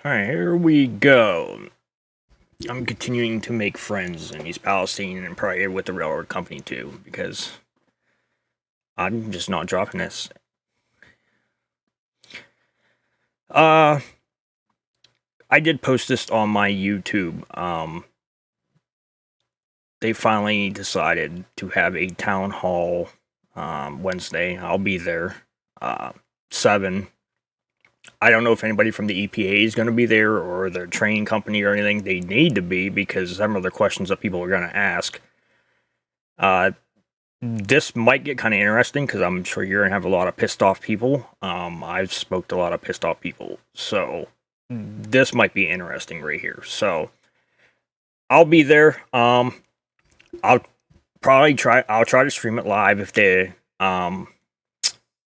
Alright, here we go. I'm continuing to make friends in East Palestine and probably with the railroad company too, because I'm just not dropping this. I did post this on my YouTube. They finally decided to have a town hall Wednesday. I'll be there. 7. I don't know if anybody from the EPA is going to be there or their train company or anything. They need to be because some of the questions that people are going to ask. This might get kind of interesting because I'm sure you're going to have a lot of pissed off people. I've spoke to a lot of pissed off people. So this might be interesting right here. So I'll be there. I'll try to stream it live if the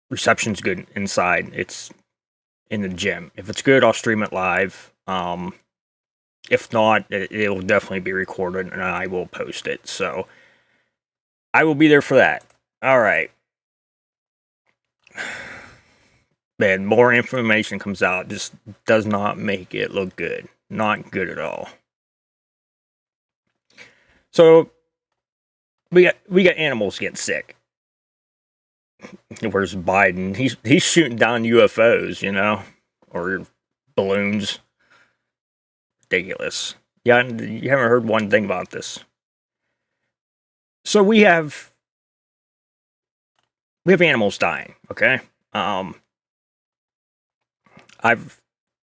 reception's good inside. It's in the gym. If it's good, I'll stream it live. If not, it'll definitely be recorded and I will post it. So I will be there for that. All right. Man, more information comes out. Just does not make it look good. Not good at all. So we got animals getting sick. Where's Biden? He's shooting down UFOs, or balloons. Ridiculous. Yeah, you haven't heard one thing about this. So we have animals dying. Okay. I've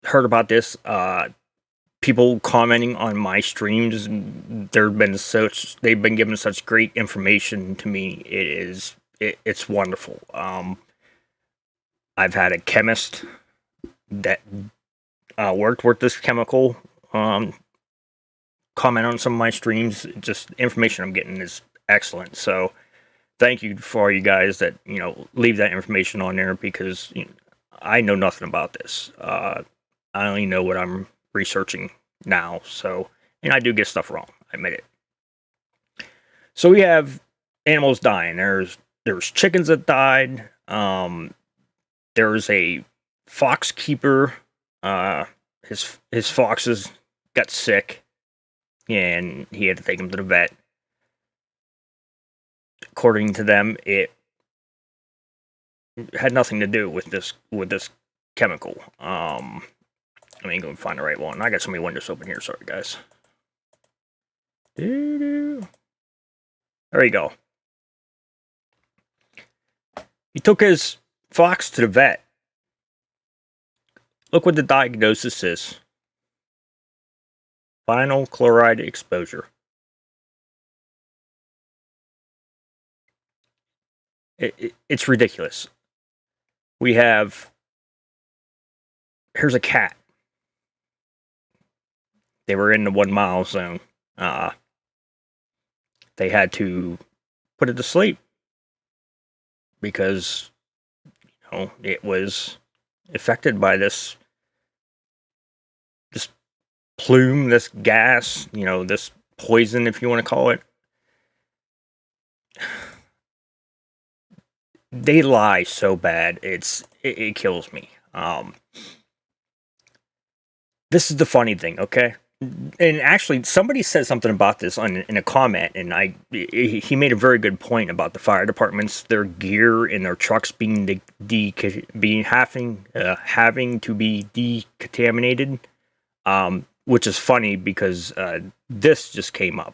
heard about this. People commenting on my streams. They've been given such great information to me. It's wonderful. I've had a chemist that worked with this chemical comment on some of my streams. Just information I'm getting is excellent. So thank you for all you guys that leave that information on there because I know nothing about this. I only know what I'm researching now. So and I do get stuff wrong. I admit it. So we have animals dying. There's chickens that died. There's a fox keeper. His foxes got sick, and he had to take them to the vet. According to them, it had nothing to do with this chemical. Let me go and find the right one. I got so many windows open here. Sorry, guys. There you go. He took his fox to the vet. Look what the diagnosis is. Vinyl chloride exposure. It's ridiculous. Here's a cat. They were in the 1 mile zone. They had to put it to sleep because it was affected by this plume, this gas, this poison, if you want to call it. They lie so bad, it kills me. This is the funny thing, okay? And actually, somebody said something about this in a comment, and he made a very good point about the fire departments, their gear and their trucks having to be decontaminated, which is funny because this just came up.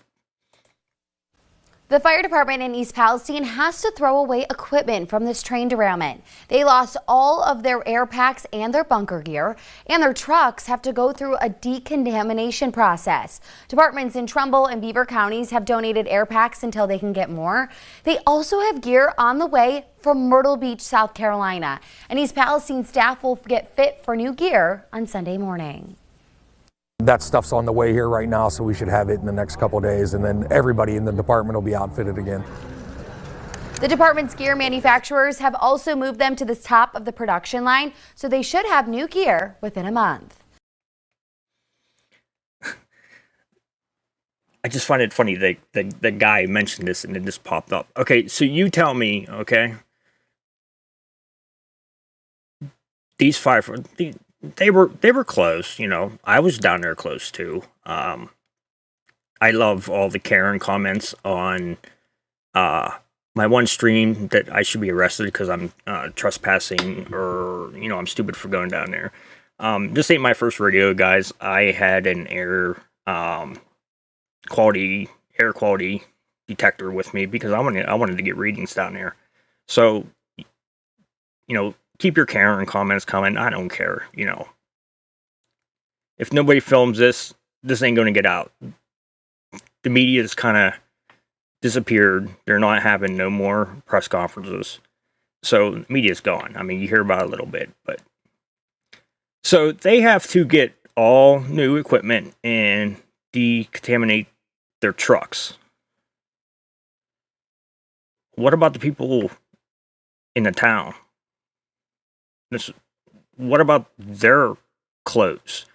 The fire department in East Palestine has to throw away equipment from this train derailment. They lost all of their air packs and their bunker gear, and their trucks have to go through a decontamination process. Departments in Trumbull and Beaver counties have donated air packs until they can get more. They also have gear on the way from Myrtle Beach, South Carolina. And East Palestine staff will get fit for new gear on Sunday morning. That stuff's on the way here right now, so we should have it in the next couple of days, and then everybody in the department will be outfitted again. The department's gear manufacturers have also moved them to the top of the production line, so they should have new gear within a month. I just find it funny that the guy mentioned this and it just popped up. Okay, so you tell me, okay, these they were close. You know, I was down there close too. I love all the Karen comments on my one stream that I should be arrested because I'm trespassing, or I'm stupid for going down there. This ain't my first rodeo, guys. I had an air quality detector with me because I wanted to get readings down there. So, keep your Karen comments coming. I don't care. If nobody films this ain't going to get out. The media's kind of disappeared. They're not having no more press conferences. So the media's gone. I mean, you hear about it a little bit, but so they have to get all new equipment and decontaminate their trucks. What about the people in the town? What about their clothes,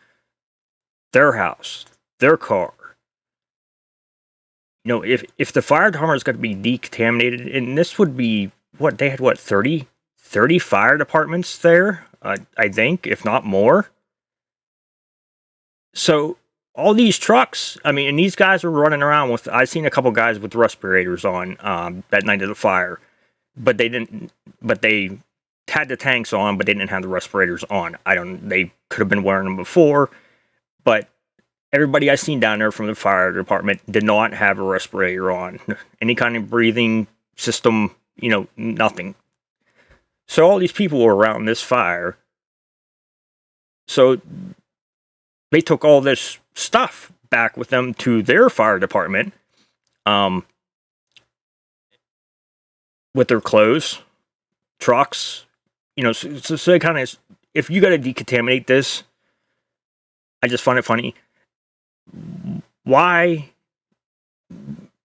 their house, their car? If the fire department is going to be decontaminated, and this would be they had 30 fire departments there, I think, if not more. So all these trucks, I mean, and these guys were running around with, I seen a couple guys with respirators on that night of the fire, but they had the tanks on, but they didn't have the respirators on. They could have been wearing them before, but everybody I seen down there from the fire department did not have a respirator on. Any kind of breathing system, nothing. So all these people were around this fire. So they took all this stuff back with them to their fire department, with their clothes, trucks, so they kind of, if you got to decontaminate this, I just find it funny. Why?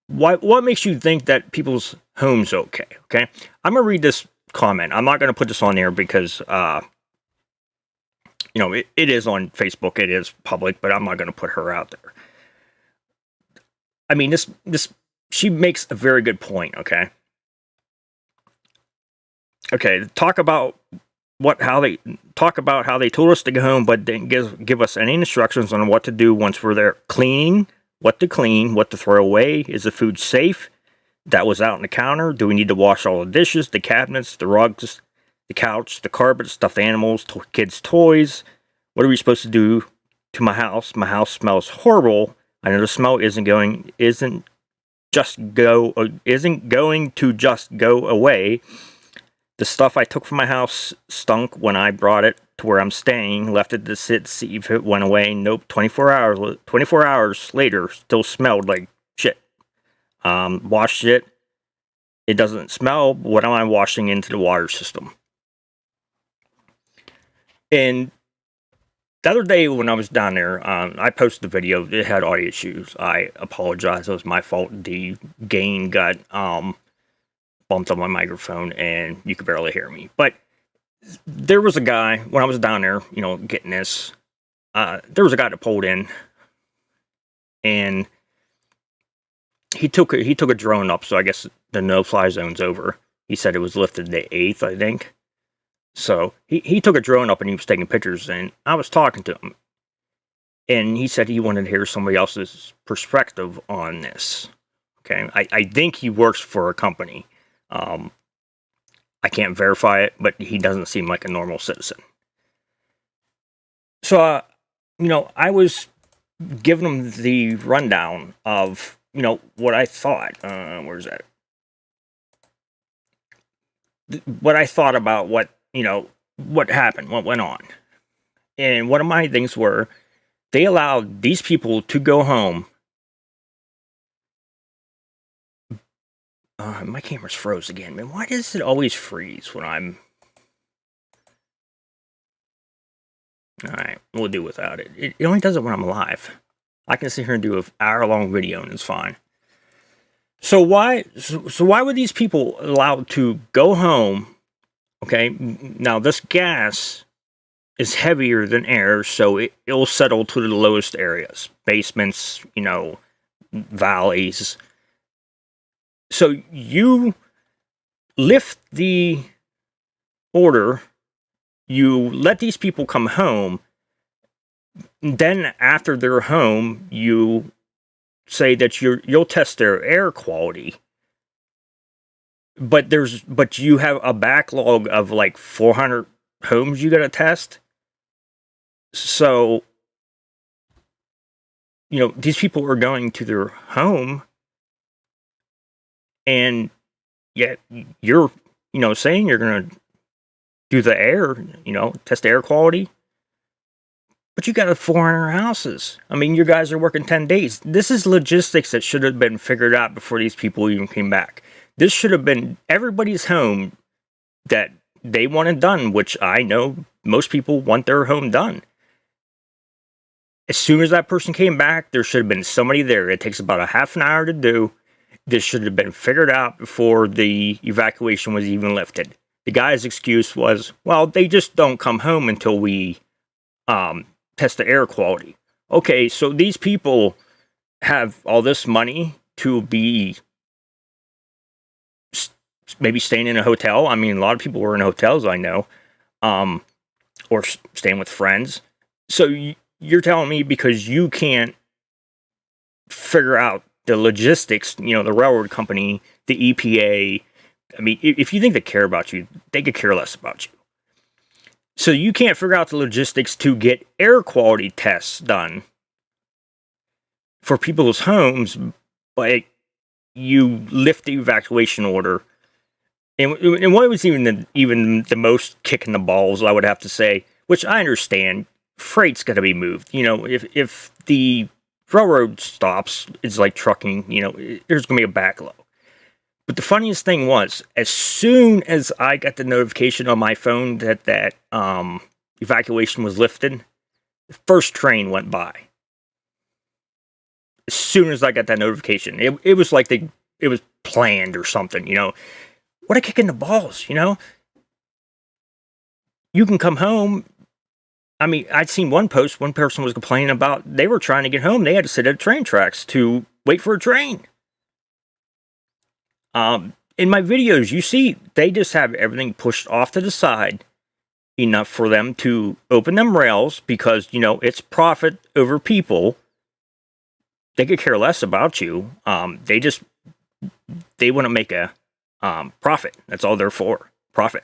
What makes you think that people's home's okay? Okay, I'm gonna read this comment. I'm not gonna put this on there because it is on Facebook. It is public, but I'm not gonna put her out there. I mean, she makes a very good point. Okay, talk about how they told us to go home, but didn't give us any instructions on what to do once we're there. Cleaning, what to clean, what to throw away. Is the food safe? That was out on the counter. Do we need to wash all the dishes, the cabinets, the rugs, the couch, the carpet, stuffed animals, kids' toys? What are we supposed to do to my house? My house smells horrible. I know the smell isn't going to just go away. The stuff I took from my house stunk when I brought it to where I'm staying. Left it to sit, see if it went away. Nope. 24 hours later, still smelled like shit. Washed it. It doesn't smell. What am I washing into the water system? And the other day when I was down there, I posted the video. It had audio issues. I apologize. It was my fault. The gain got bumped on my microphone and you could barely hear me. But there was a guy, when I was down there, getting this, there was a guy that pulled in and he took a drone up, so I guess the no-fly zone's over. He said it was lifted the 8th, I think. So he took a drone up and he was taking pictures, and I was talking to him. And he said he wanted to hear somebody else's perspective on this. Okay, I think he works for a company. I can't verify it, but he doesn't seem like a normal citizen. So, I was giving him the rundown of, what I thought. Where's that? What I thought about what happened, what went on. And one of my things were, they allowed these people to go home. My camera's froze again, man. Why does it always freeze when I'm... Alright, we'll do without it. It only does it when I'm live. I can sit here and do an hour-long video and it's fine. So why were these people allowed to go home? Okay, now this gas is heavier than air, so it'll settle to the lowest areas. Basements, valleys. So you lift the order you let these people come home. Then after they're home, you say that you'll test their air quality. But you have a backlog of like 400 homes you got to test. So, these people are going to their home, and yet you're, saying you're going to do the air, test the air quality. But you got 400 houses. I mean, you guys are working 10 days. This is logistics that should have been figured out before these people even came back. This should have been everybody's home that they wanted done, which I know most people want their home done. As soon as that person came back, there should have been somebody there. It takes about a half an hour to do. This should have been figured out before the evacuation was even lifted. The guy's excuse was, well, they just don't come home until we test the air quality. Okay, so these people have all this money to be maybe staying in a hotel. I mean, a lot of people were in hotels, I know, or staying with friends. So you're telling me because you can't figure out the logistics, the railroad company, the EPA. I mean, if you think they care about you, they could care less about you. So you can't figure out the logistics to get air quality tests done for people's homes, but you lift the evacuation order. And what was even the most kick in the balls, I would have to say, which I understand, freight's got to be moved. If the railroad stops, it's like trucking. There's going to be a backlog. But the funniest thing was, as soon as I got the notification on my phone that evacuation was lifted, the first train went by. As soon as I got that notification, it was like it was planned or something. What a kick in the balls. You can come home. I mean, I'd seen one post. One person was complaining about they were trying to get home. They had to sit at train tracks to wait for a train. In my videos, you see, they just have everything pushed off to the side enough for them to open them rails because, it's profit over people. They could care less about you. They want to make a profit. That's all they're for, profit.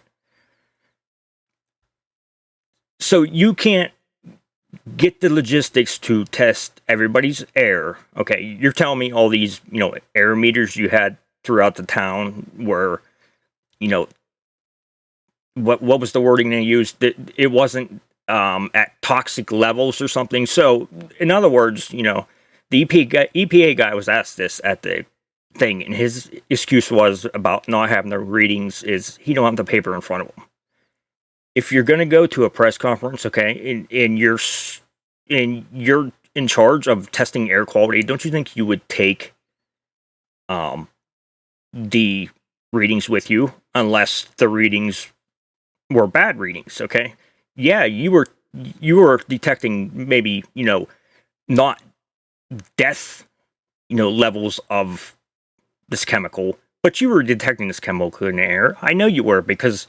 So you can't get the logistics to test everybody's air. Okay, you're telling me all these, air meters you had throughout the town were, what was the wording they used? It wasn't at toxic levels or something. So, in other words, the EPA guy was asked this at the thing, and his excuse was about not having the readings is he don't have the paper in front of him. If you're going to go to a press conference, okay, and you're in charge of testing air quality, don't you think you would take the readings with you, unless the readings were bad readings? Okay, yeah, you were detecting maybe not death levels of this chemical, but you were detecting this chemical in the air. I know you were, because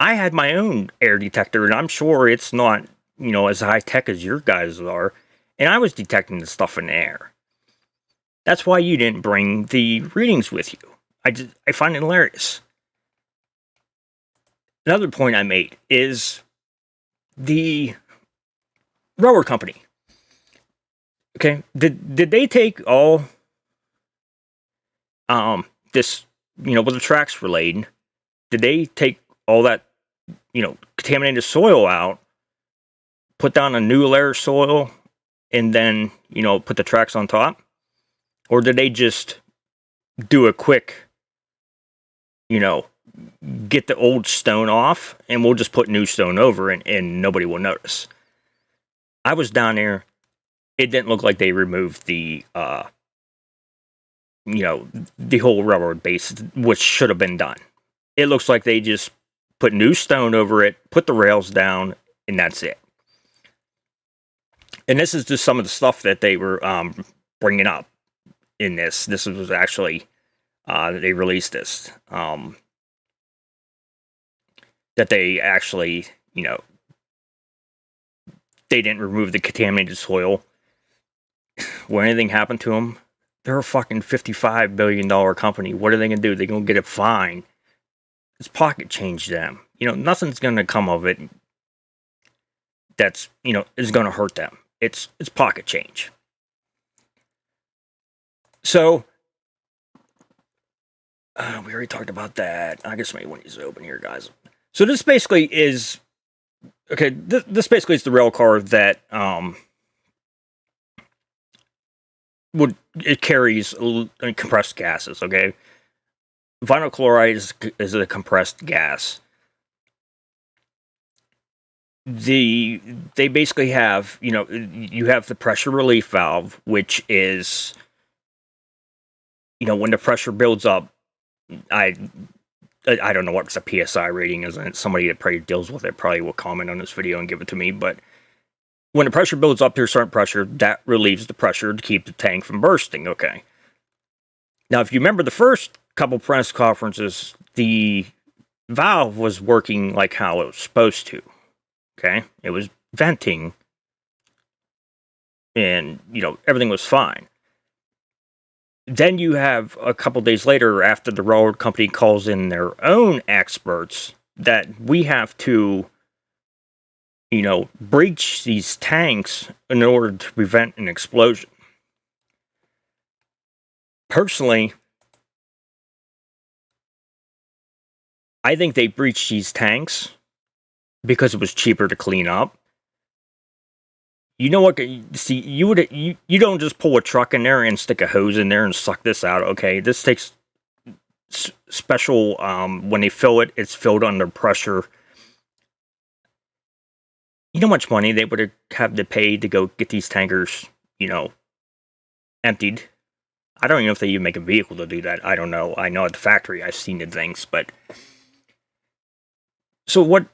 I had my own air detector, and I'm sure it's not as high tech as your guys are, and I was detecting the stuff in the air. That's why you didn't bring the readings with you. I find it hilarious. Another point I made is the railroad company. Okay, did they take all this where the tracks were laid? Did they take all that contaminated soil out, put down a new layer of soil, and then put the tracks on top? Or did they just do a quick get the old stone off and we'll just put new stone over and nobody will notice? I was down there. It didn't look like they removed the whole railroad base, which should have been done. It looks like they just put new stone over it, put the rails down, and that's it. And this is just some of the stuff that they were bringing up in this. This was actually, they released this. That they actually, they didn't remove the contaminated soil. When anything happened to them, they're a fucking $55 billion company. What are they going to do? They're going to get a fine. It's pocket change them. Nothing's going to come of it that's, is going to hurt them. It's pocket change. So, we already talked about that. I guess maybe when he's open here, guys. So this basically is, okay, this basically is the rail car that, it carries compressed gases, okay? Vinyl chloride is a compressed gas. They basically have, you have the pressure relief valve, which is, when the pressure builds up, I don't know what the PSI rating is, and somebody that probably deals with it probably will comment on this video and give it to me, but when the pressure builds up to a certain pressure, that relieves the pressure to keep the tank from bursting, okay? Now, if you remember the first couple press conferences, the valve was working like how it was supposed to, okay? It was venting, and, everything was fine. Then you have a couple days later, after the railroad company calls in their own experts, that we have to breach these tanks in order to prevent an explosion. Personally, I think they breached these tanks because it was cheaper to clean up. You know what? See, you don't just pull a truck in there and stick a hose in there and suck this out. Okay, this takes special. When they fill it, it's filled under pressure. You know how much money they would have to pay to go get these tankers, emptied? I don't even know if they even make a vehicle to do that. I don't know. I know at the factory I've seen the things, but so what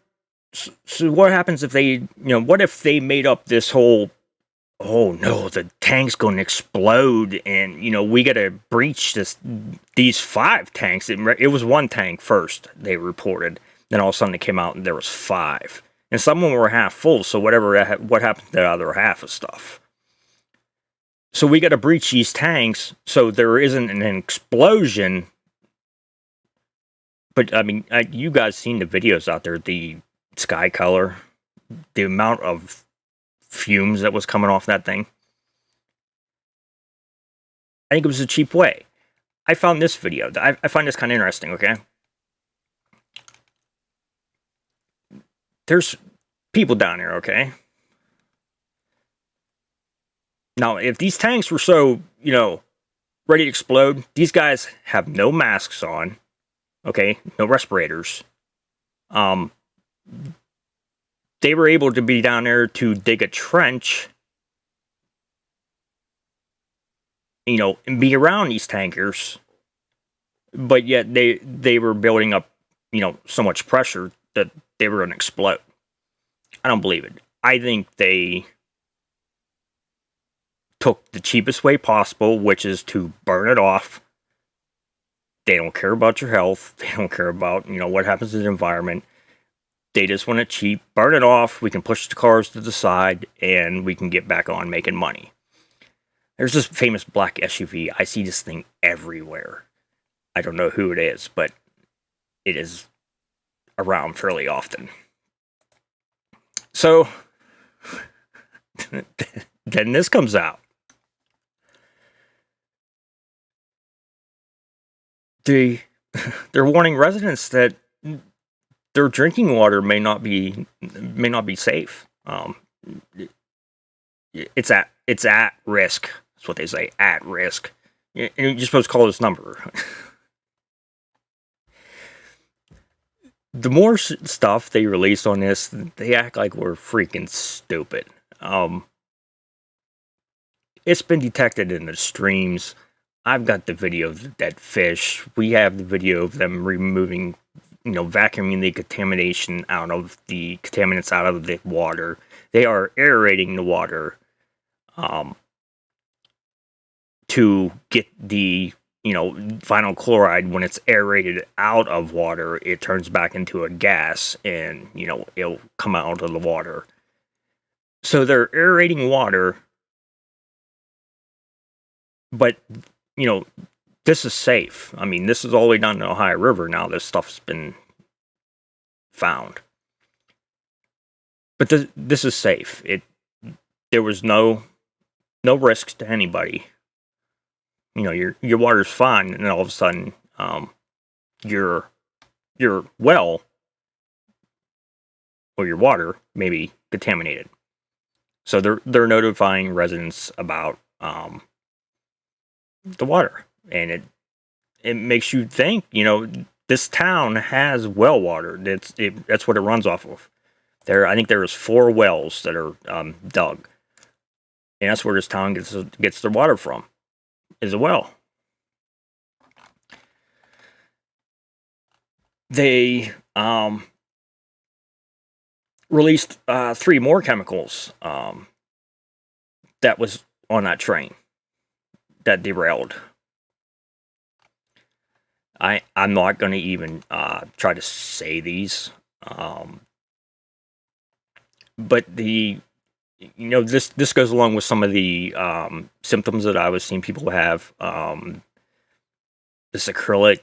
happens if they, what if they made up this whole, oh no, the tank's going to explode, and we got to breach these 5 tanks. It was 1 tank first they reported, then all of a sudden it came out and there was 5. And some of them were half full, so what happened to the other half of stuff? So we got to breach these tanks so there isn't an explosion. But, I mean, you guys seen the videos out there, the sky color, the amount of fumes that was coming off that thing. I think it was a cheap way. I found this video. I find this kind of interesting, okay? There's people down here, okay? Now, if these tanks were so, ready to explode, these guys have no masks on, okay? No respirators. They were able to be down there to dig a trench, and be around these tankers, but yet they were building up, so much pressure that they were going to explode. I don't believe it. I think they took the cheapest way possible, which is to burn it off. They don't care about your health. They don't care about, what happens to the environment. They just want it cheap. Burn it off. We can push the cars to the side, and we can get back on making money. There's this famous black SUV. I see this thing everywhere. I don't know who it is, but it is around fairly often. So, then this comes out. They're warning residents that their drinking water may not be safe. It's at risk. That's what they say, at risk. And you're supposed to call this number. The more stuff they release on this, they act like we're freaking stupid. It's been detected in the streams. I've got the video of the dead fish. We have the video of them removing, vacuuming the contamination out of the contaminants out of the water. They are aerating the water to get the, vinyl chloride. When it's aerated out of water, it turns back into a gas, and, it'll come out of the water. So they're aerating water, but, you know, this is safe. I mean, this is all the way down the Ohio River now. This stuff's been found. But this is safe. There was no risks to anybody. You know, your water's fine, and then all of a sudden, your well or your water may be contaminated. So they're notifying residents about the water, and it makes you think. You know, this town has well water. That's what it runs off of. I think there's 4 wells that are dug, and that's where this town gets their water from, is a well. They released 3 more chemicals that was on that train that derailed. I'm not going to even try to say these, but this goes along with some of the symptoms that I was seeing people have. This acrylic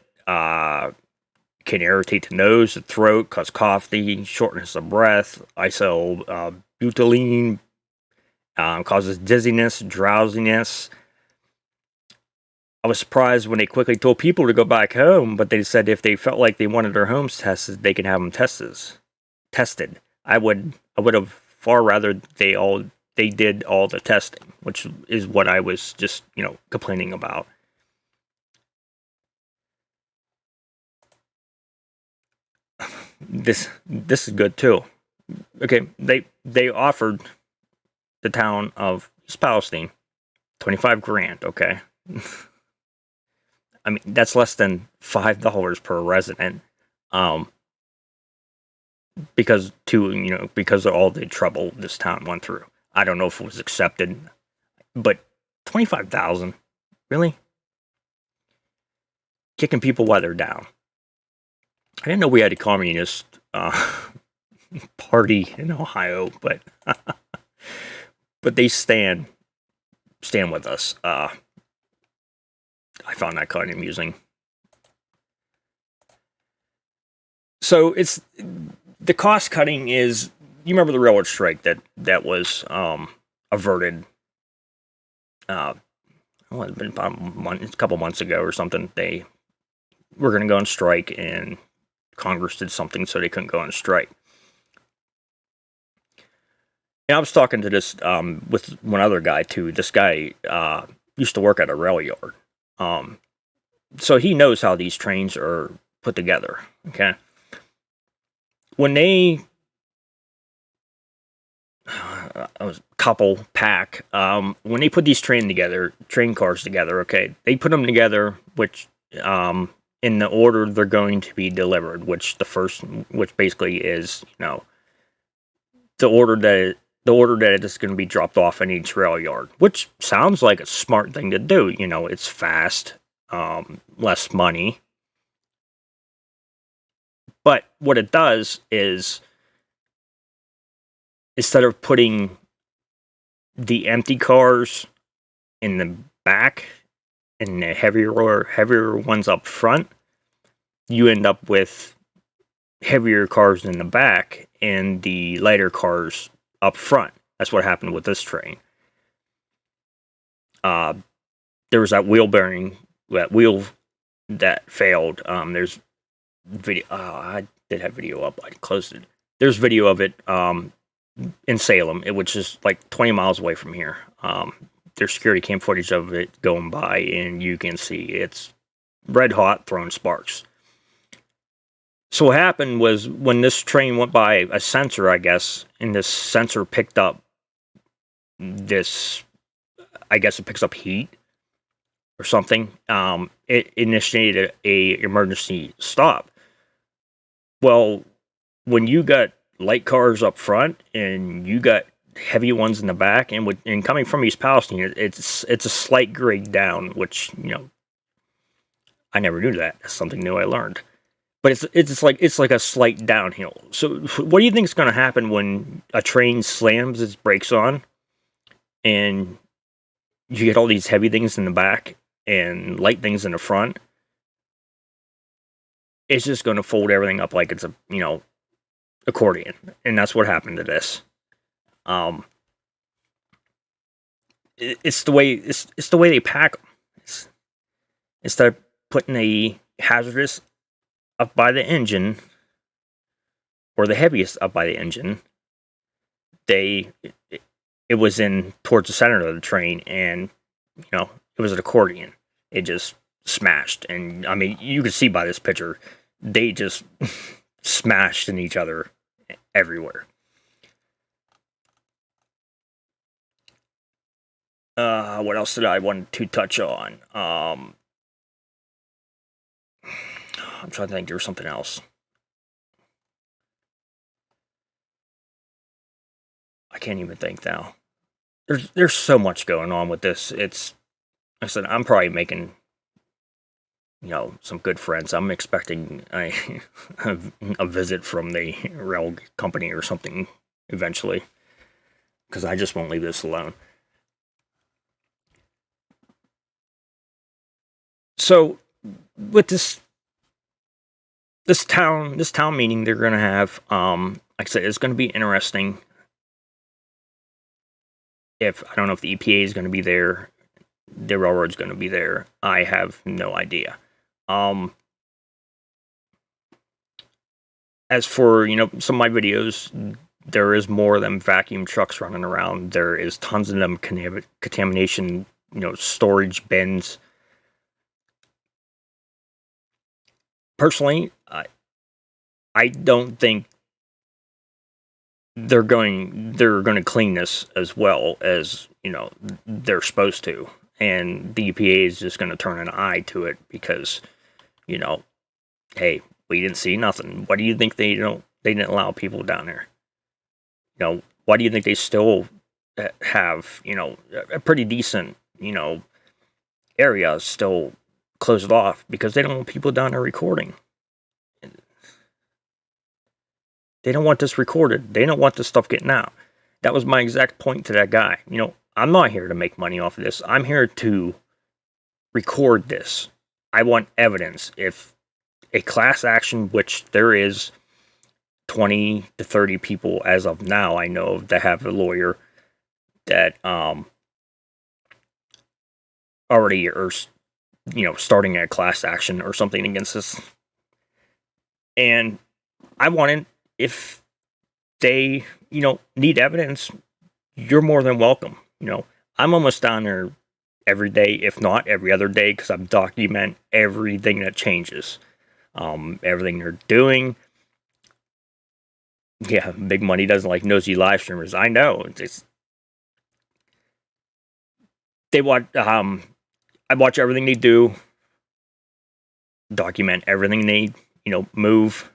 can irritate the nose, the throat, cause coughing, shortness of breath. Isobutylene causes dizziness, drowsiness. I was surprised when they quickly told people to go back home, but they said if they felt like they wanted their homes tested, they can have them tested. I would have far rather they did all the testing, which is what I was just, complaining about. This is good too. Okay, they offered the town of East Palestine $25,000. Okay, I mean that's less than $5 per resident. Because of all the trouble this town went through. I don't know if it was accepted, but 25,000, really? Kicking people while they're down. I didn't know we had a communist party in Ohio, but but they stand with us. I found that kind of amusing. So the cost cutting is, you remember the railroad strike that was averted. It's been about a couple months ago or something. They were going to go on strike, and Congress did something so they couldn't go on strike. And I was talking to this with one other guy too. This guy used to work at a rail yard, so he knows how these trains are put together. Okay, when they when they put these train cars together, okay, they put them together, which in the order they're going to be delivered, which basically is, the order that it's going to be dropped off in each rail yard, which sounds like a smart thing to do. It's fast, less money. But what it does is, instead of putting the empty cars in the back and the heavier ones up front, you end up with heavier cars in the back and the lighter cars up front. That's what happened with this train. There was that wheel that failed. There's video. I did have video up. I closed it. There's video of it in Salem, which is like 20 miles away from here. There's security cam footage of it going by, and you can see it's red hot, throwing sparks. So what happened was, when this train went by a sensor, I guess, and this sensor picked up this, I guess it picks up heat or something. It initiated a emergency stop. Well, when you got light cars up front and you got heavy ones in the back, and coming from East Palestine, it's a slight grade down, which I never knew that. That's something new I learned. but it's like a slight downhill. So what do you think is going to happen when a train slams its brakes on and you get all these heavy things in the back and light things in the front? It's just going to fold everything up like it's a, accordion, and that's what happened to this. It's the way they pack them. Instead of putting a hazardous up by the engine or the heaviest up by the engine, it was in towards the center of the train, and it was an accordion. It just smashed, and I mean, you could see by this picture, they just smashed in each other everywhere. What else did I want to touch on? I'm trying to think. There was something else. I can't even think now. There's so much going on with this. It's, like I said, I'm probably making some good friends. I'm expecting a visit from the rail company or something eventually, because I just won't leave this alone. So with this town meeting they're going to have, like I said, it's going to be interesting. I don't know if the EPA is going to be there, the railroad's going to be there. I have no idea. As for some of my videos, there is more of them vacuum trucks running around. There is tons of them contamination, storage bins. Personally, I don't think they're going to clean this as well as they're supposed to, and the EPA is just going to turn an eye to it because hey, we didn't see nothing. Why do you think they didn't allow people down there? Why do you think they still have a pretty decent area still closed off? Because they don't want people down there recording. They don't want this recorded. They don't want this stuff getting out. That was my exact point to that guy. I'm not here to make money off of this. I'm here to record this. I want evidence. If a class action, which there is 20 to 30 people as of now, I know, that have a lawyer that already are starting a class action or something against this. And I wanted, if they need evidence, you're more than welcome. I'm almost down there every day, if not every other day, because I'm document everything that changes, everything they're doing. Yeah, big money doesn't like nosy live streamers. I know. They watch. I watch everything they do, document everything they move.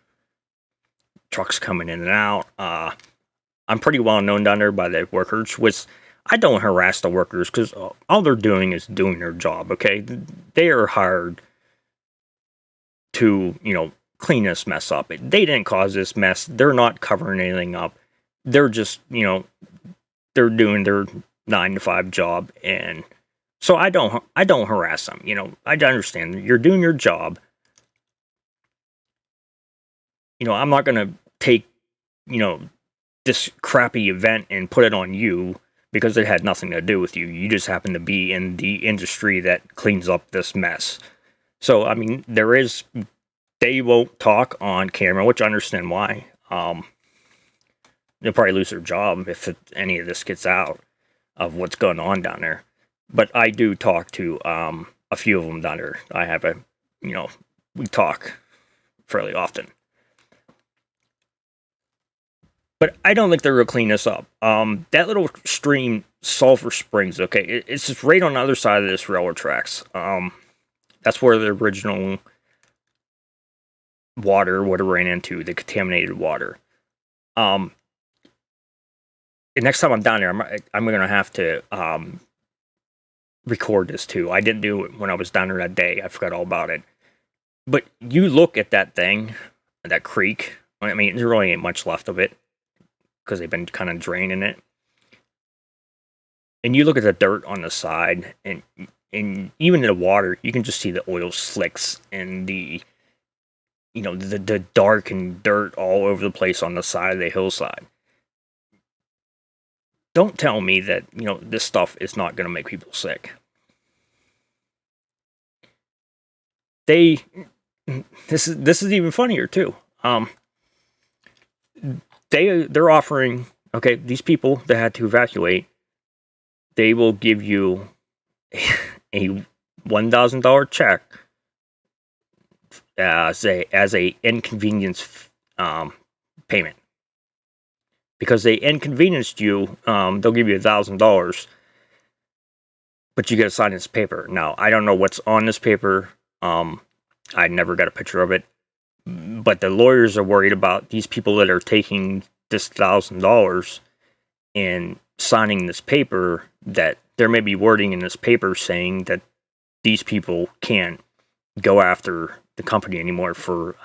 Trucks coming in and out. I'm pretty well known down there by the workers, which I don't harass the workers because all they're doing is doing their job. Okay, they are hired to clean this mess up. They didn't cause this mess. They're not covering anything up. They're just they're doing their 9 to 5 job, and so I don't harass them. I understand you're doing your job. I'm not gonna take this crappy event and put it on you because it had nothing to do with you. You just happen to be in the industry that cleans up this mess. So I mean, they won't talk on camera, which I understand why. They'll probably lose their job if any of this gets out of what's going on down there. But I do talk to a few of them down there. I have we talk fairly often. But I don't think they're going to clean this up. That little stream, Sulphur Springs, okay, it's just right on the other side of this railroad tracks. That's where the original water would have ran into, the contaminated water. The next time I'm down there, I'm going to have to record this too. I didn't do it when I was down there that day. I forgot all about it. But you look at that thing, that creek. I mean, there really ain't much left of it because they've been kind of draining it. And you look at the dirt on the side, and even in the water, you can just see the oil slicks and the dark and dirt all over the place on the side of the hillside. Don't tell me that this stuff is not going to make people sick. This is even funnier too. They're offering, okay, these people that had to evacuate, they will give you a $1,000 check as a inconvenience payment. Because they inconvenienced you, they'll give you $1,000, but you got to sign this paper. Now, I don't know what's on this paper. I never got a picture of it, but the lawyers are worried about these people that are taking this $1,000 and signing this paper, that there may be wording in this paper saying that these people can't go after the company anymore for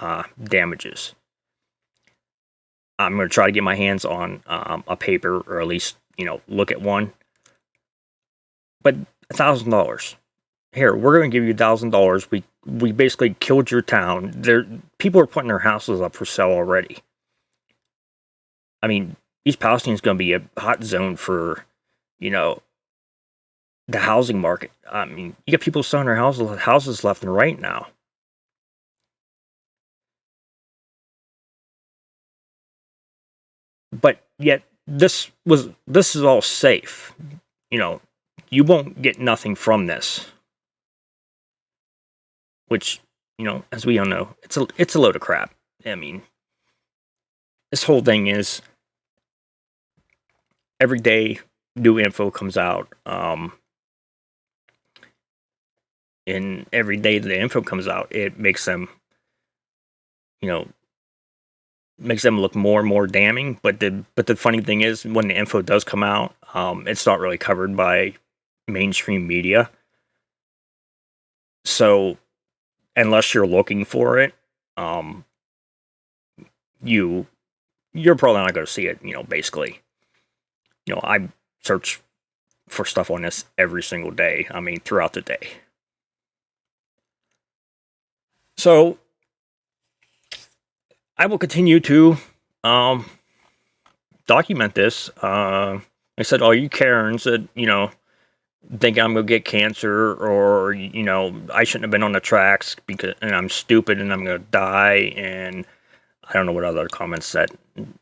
damages. I'm going to try to get my hands on a paper, or at least, look at one. But $1,000. Here, we're going to give you $1,000. We basically killed your town. People are putting their houses up for sale already. I mean, East Palestine is going to be a hot zone for, the housing market. I mean, you got people selling their houses left and right now. But yet, this is all safe. You won't get nothing from this. Which, as we all know, it's a load of crap. I mean, this whole thing is, every day new info comes out. And every day the info comes out, it makes them, look more and more damning. But the funny thing is, when the info does come out, it's not really covered by mainstream media. So, unless you're looking for it, you're probably not going to see it. Basically, I search for stuff on this every single day. I mean, throughout the day. So, I will continue to document this. I said, all you Karens that, think I'm going to get cancer, or, I shouldn't have been on the tracks and I'm stupid and I'm going to die. And I don't know what other comments said.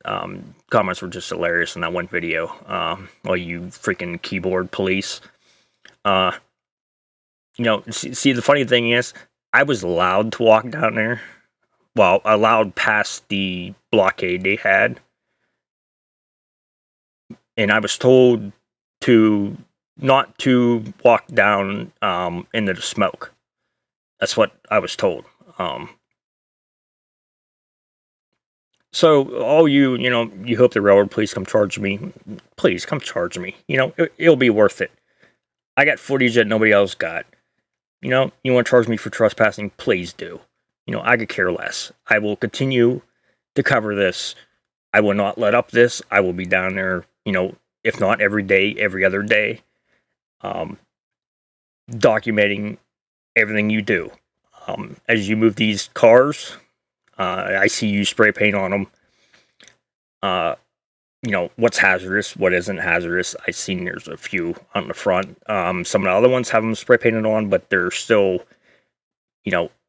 Comments were just hilarious in that one video. All you freaking keyboard police. See, the funny thing is, I was allowed to walk down there. Well, allowed past the blockade they had. And I was told not to walk down into the smoke. That's what I was told. So all you hope the railroad police come charge me. Please come charge me. It'll be worth it. I got footage that nobody else got. You want to charge me for trespassing? Please do. I could care less. I will continue to cover this. I will not let up this. I will be down there, if not every day, every other day, documenting everything you do. As you move these cars, I see you spray paint on them. What's hazardous, what isn't hazardous. I've seen there's a few on the front. Some of the other ones have them spray painted on, but they're still,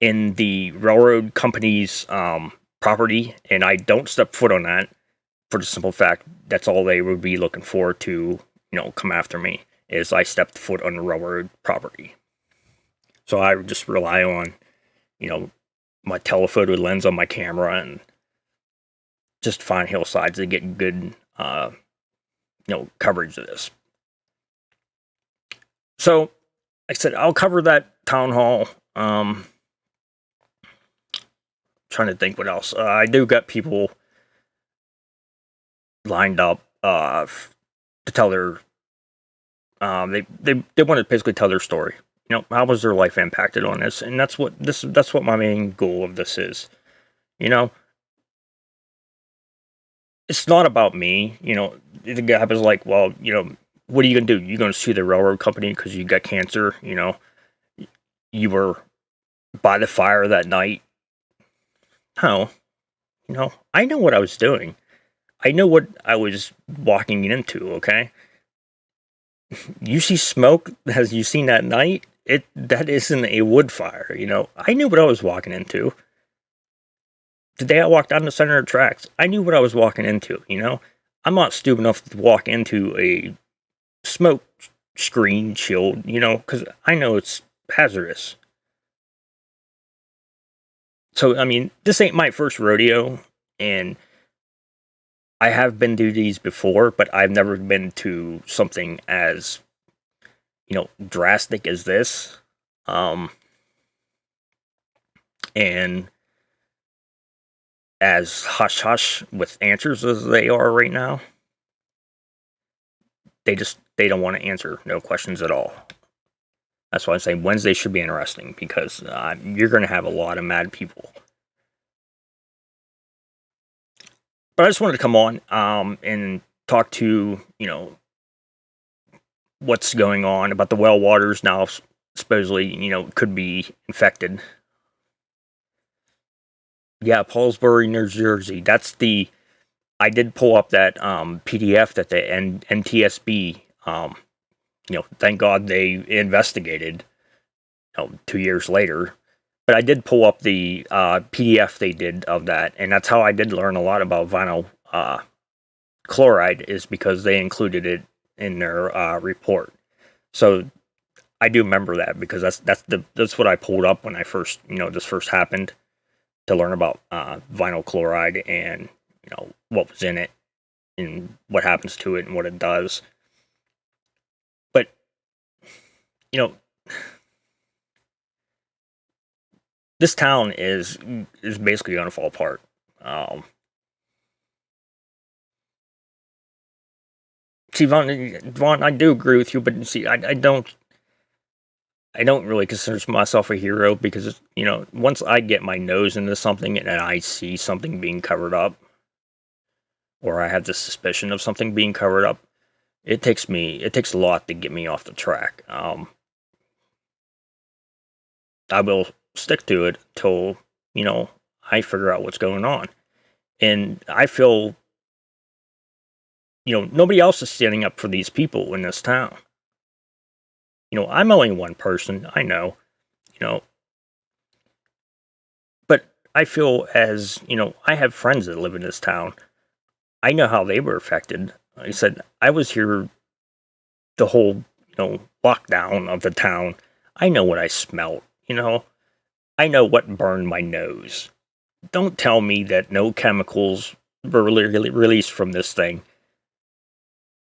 in the railroad company's property, and I don't step foot on that for the simple fact that's all they would be looking for to, come after me, is I stepped foot on the railroad property. So I would just rely on, my telephoto lens on my camera and just find hillsides to get good, coverage of this. So, like I said, I'll cover that town hall. Trying to think what else. I do got people lined up to tell their. They want to basically tell their story. how was their life impacted on this? And that's what my main goal of this is. You know, it's not about me. The guy was like, well, what are you gonna do? You gonna sue the railroad company because you got cancer? You were by the fire that night. No, I know what I was doing. I know what I was walking into. Okay, you see smoke as you seen that night. That isn't a wood fire. I knew what I was walking into. The day I walked down the center of the tracks, I knew what I was walking into. I'm not stupid enough to walk into a smoke screen shield. Because I know it's hazardous. So I mean, this ain't my first rodeo, and I have been to these before, but I've never been to something as drastic as this. And as hush hush with answers as they are right now, they don't want to answer no questions at all. That's why I say Wednesday should be interesting, because you're going to have a lot of mad people. But I just wanted to come on and talk to what's going on about the well waters now. Supposedly, could be infected. Yeah, Paulsbury, New Jersey. I did pull up that PDF that the NTSB. Thank God they investigated. 2 years later, but I did pull up the PDF they did of that, and that's how I did learn a lot about vinyl chloride, is because they included it in their report. So I do remember that, because that's what I pulled up when I first this first happened, to learn about vinyl chloride and what was in it and what happens to it and what it does. But this town is basically going to fall apart. See, Vaughn, I do agree with you, but see, I don't really consider myself a hero, because once I get my nose into something and I see something being covered up, or I have the suspicion of something being covered up, it takes a lot to get me off the track. I will stick to it till I figure out what's going on, and I feel nobody else is standing up for these people in this town. I'm only one person, I know, but I feel as I have friends that live in this town. I know how they were affected. Like I said, I was here the whole lockdown of the town. I know what I smelled. I know what burned my nose. Don't tell me that no chemicals were released from this thing,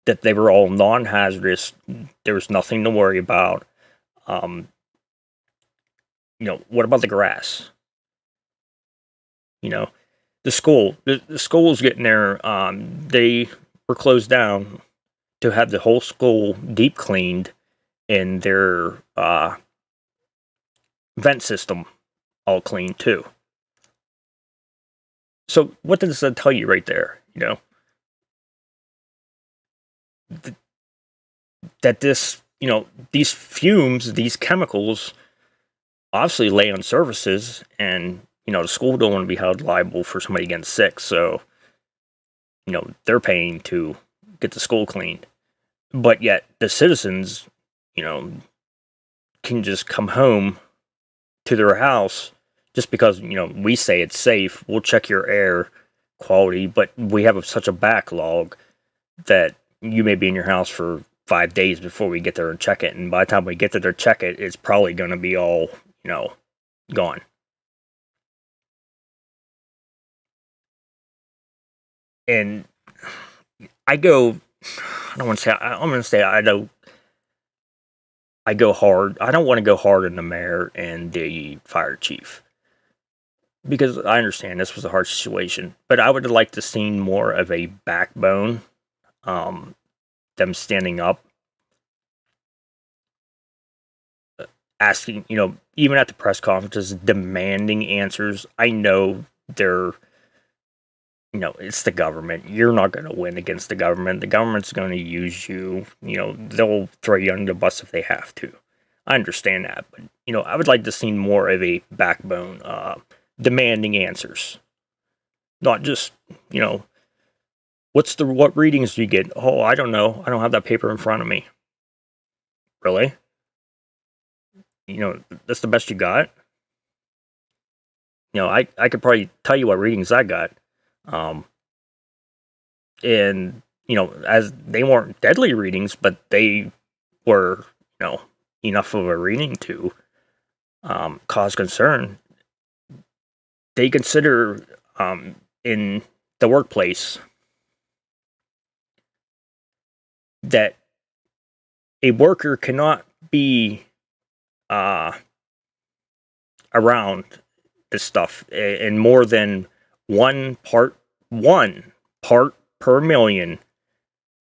that they were all non-hazardous. There was nothing to worry about. What about the grass? The school was getting there. They were closed down to have the whole school deep cleaned and their vent system all cleaned too. So what does that tell you right there? That this, these fumes, these chemicals, obviously lay on surfaces, and the school don't want to be held liable for somebody getting sick, so they're paying to get the school cleaned. But yet the citizens, can just come home to their house just because we say it's safe. We'll check your air quality, but we have such a backlog that you may be in your house for 5 days before we get there and check it, and by the time we get there to check it, it's probably going to be all gone. And I'm going to say I go hard. I don't want to go hard on the mayor and the fire chief, because I understand this was a hard situation, but I would have liked to seen more of a backbone, them standing up asking, even at the press conferences, demanding answers. I know they're, it's the government. You're not going to win against the government. The government's going to use you. They'll throw you under the bus if they have to. I understand that, but, I would like to see more of a backbone, demanding answers. Not just, what readings do you get? Oh, I don't know. I don't have that paper in front of me. Really? That's the best you got? I could probably tell you what readings I got. And, as they weren't deadly readings, but they were, enough of a reading to cause concern. They consider in the workplace that a worker cannot be around this stuff in more than one part per million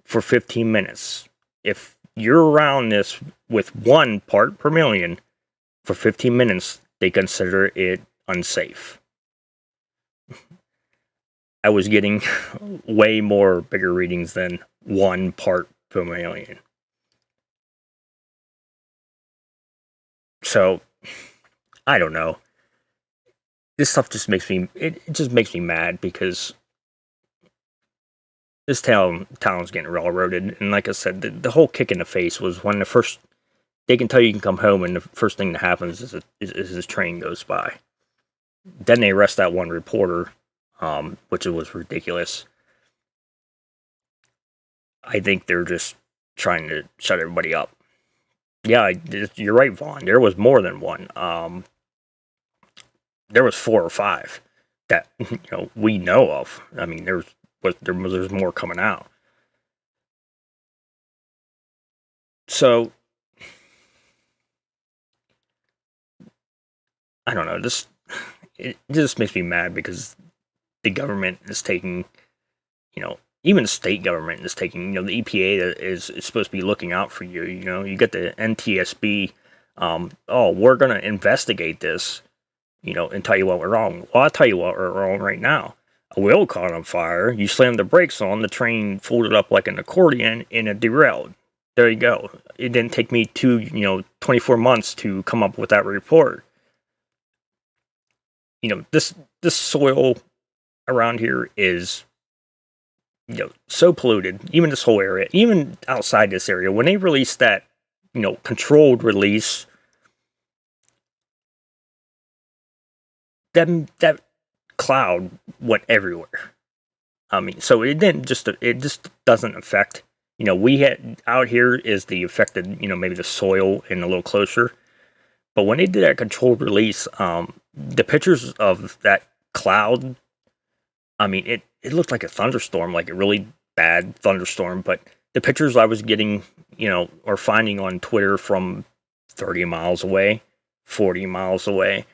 for 15 minutes. If you're around this with 1 part per million for 15 minutes, they consider it unsafe. I was getting way more bigger readings than 1 part per million. So, I don't know. This stuff just makes me, it just makes me mad because this town's getting railroaded. And like I said, the whole kick in the face was when they can tell you can come home and the first thing that happens is this train goes by. Then they arrest that one reporter, which was ridiculous. I think they're just trying to shut everybody up. Yeah, you're right, Vaughn. There was more than one. There was 4 or 5 that we know of. I mean, there's more coming out. So I don't know. It just makes me mad because the government is taking, even the state government is taking, the EPA is supposed to be looking out for you. You get the NTSB. We're going to investigate this, and tell you what we're wrong. Well, I'll tell you what we're wrong right now. A wheel caught on fire. You slammed the brakes on. The train folded up like an accordion and it derailed. There you go. It didn't take me 24 months to come up with that report. This soil around here is, so polluted. Even this whole area, even outside this area, when they released that, controlled release, that cloud went everywhere. I mean, so it just doesn't affect, we had out here is the affected, maybe the soil and a little closer. But when they did that controlled release, the pictures of that cloud, I mean, it looked like a thunderstorm, like a really bad thunderstorm. But the pictures I was getting, or finding on Twitter from 30 miles away, 40 miles away,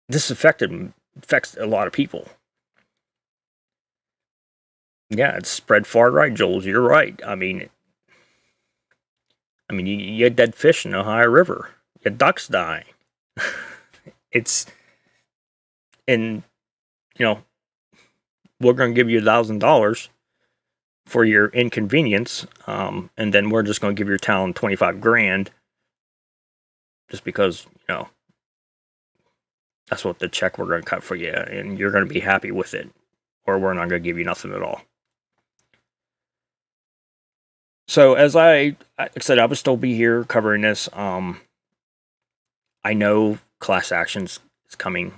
this affects a lot of people. Yeah, it's spread far right, Jules. You're right. I mean, you had dead fish in the Ohio River. You had ducks dying. We're going to give you $1,000 for your inconvenience, and then we're just going to give your town 25 grand, just because that's what the check we're going to cut for you, and you're going to be happy with it, or we're not going to give you nothing at all. So as I said, I would still be here covering this. I know class actions is coming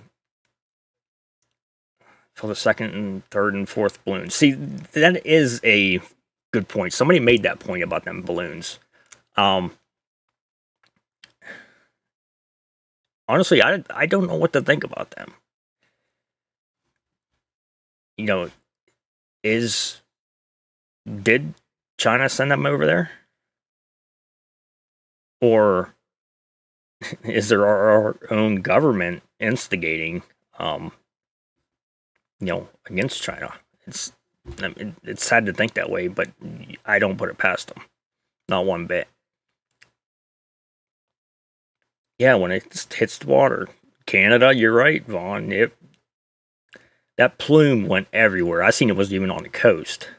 for the second and third and fourth balloons. See, that is a good point. Somebody made that point about them balloons. Honestly, I don't know what to think about them. Did China send them over there? Or is there our own government instigating, against China? It's sad to think that way, but I don't put it past them. Not one bit. Yeah, when it hits the water. Canada, you're right, Vaughn. That plume went everywhere. I seen it wasn't even on the coast.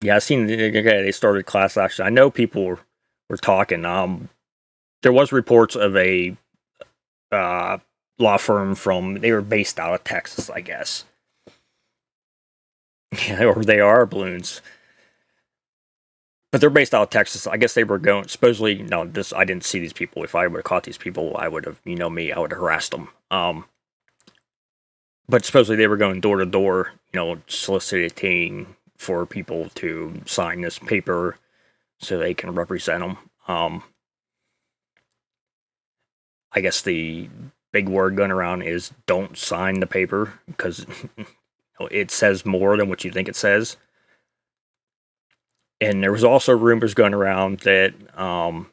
Yeah, I seen they started class action. I know people were talking. There was reports of a uh, law firm they were based out of Texas, I guess. Yeah, or they are balloons. But they're based out of Texas. I guess they were going, supposedly, no, I didn't see these people. If I would have caught these people, I would have, me, I would have harassed them. But supposedly they were going door to door, soliciting for people to sign this paper so they can represent them. I guess the big word going around is don't sign the paper because it says more than what you think it says. And there was also rumors going around that I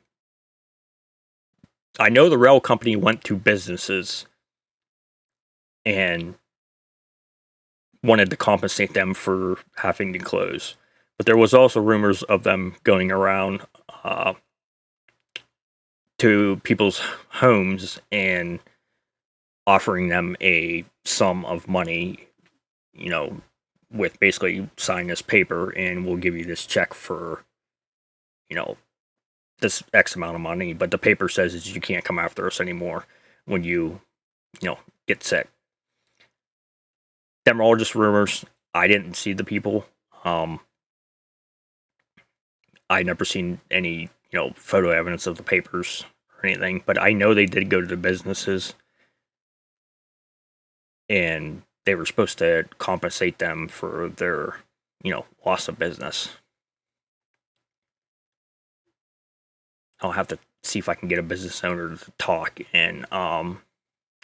know the rail company went to businesses and wanted to compensate them for having to close. But there was also rumors of them going around to people's homes and offering them a sum of money, with basically sign this paper and we'll give you this check for, this X amount of money. But the paper says is you can't come after us anymore when you get sick. Them are all just rumors. I didn't see the people. I never seen any, photo evidence of the papers or anything, but I know they did go to the businesses and they were supposed to compensate them for their, loss of business. I'll have to see if I can get a business owner to talk and,